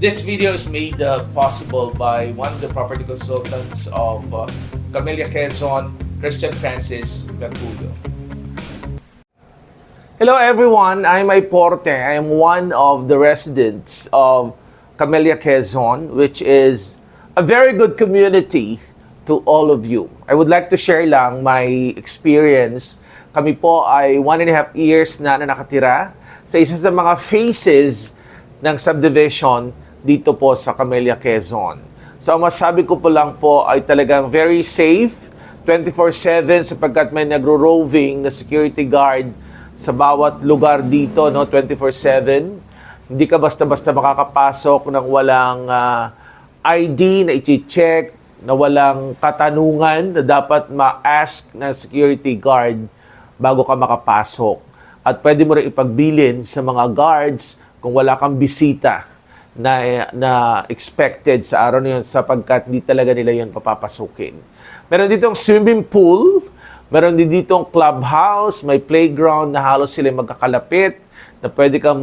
This video is made possible by one of the property consultants of Camellia Quezon, Christian Francis Merculio. Hello everyone, I'm Porte. I am one of the residents of Camellia Quezon, which is a very good community to all of you. I would like to share lang my experience. Kami po ay 1.5 years na nakatira sa isa sa mga phases ng subdivision dito po sa Camellia Quezon. So ang masabi ko po lang po ay talagang very safe, 24/7 sapagkat may nagro-roving na security guard sa bawat lugar dito, no, 24/7. Hindi ka basta-basta makakapasok ng walang ID na i-check, na walang katanungan na dapat ma-ask ng security guard bago ka makapasok. At pwede mo rin ipagbilin sa mga guards kung wala kang bisita na expected sa araw na yun sapagkat hindi talaga nila yun papapasukin. Meron ditong swimming pool, meron din ditong clubhouse, may playground na halos sila magkakalapit, na pwede kang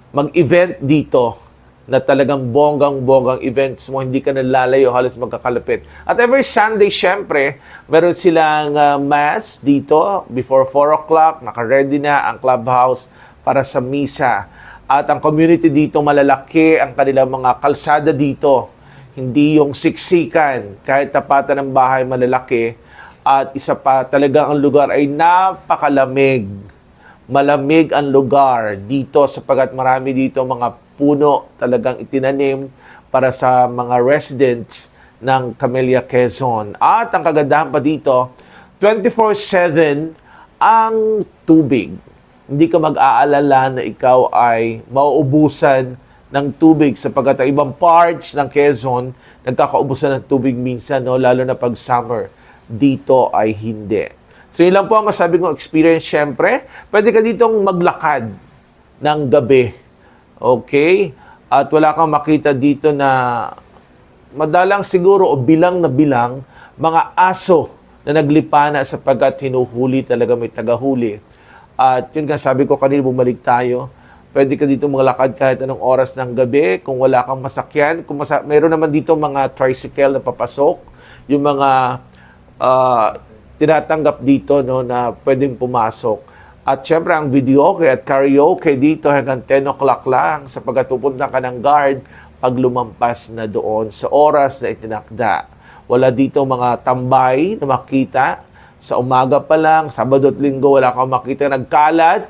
mag-event dito na talagang bonggang-bonggang events mo, hindi ka nalalayo, halos magkakalapit. At every Sunday, syempre, meron silang mass dito before 4 o'clock, naka-ready na ang clubhouse para sa misa. At ang community dito malalaki, ang kanilang mga kalsada dito, hindi yung siksikan, kahit tapatan ng bahay malalaki. At isa pa, talagang ang lugar ay napakalamig. Malamig ang lugar dito sapagkat marami dito mga puno talagang itinanim para sa mga residents ng Camellia Quezon. At ang kagandahan pa dito, 24/7 ang tubig. Hindi ka mag-aalala na ikaw ay mauubusan ng tubig sapagkat ang ibang parts ng Quezon nagkakaubusan ng tubig minsan, no? Lalo na pag summer. Dito ay hindi. So yun lang po ang masabi kong experience. Siyempre, pwede ka ditong maglakad ng gabi. Okay? At wala kang makita dito na madalang siguro o bilang na bilang mga aso na naglipana sapagkat hinuhuli talaga, may tagahuli. At yun nga sabi ko kanina, bumalik tayo. Pwede ka dito maglakad kahit anong oras ng gabi kung wala kang masakyan. Meron naman dito mga tricycle na papasok. Yung mga tinatanggap dito, no, na pwedeng pumasok. At syempre, ang videoke at karaoke dito hanggang 10 o'clock lang sapagkat pupunta ka ng guard pag lumampas na doon sa oras na itinakda. Wala dito mga tambay na makita. Sa umaga pa lang, Sabado at Linggo, wala kang makita. Nagkalat,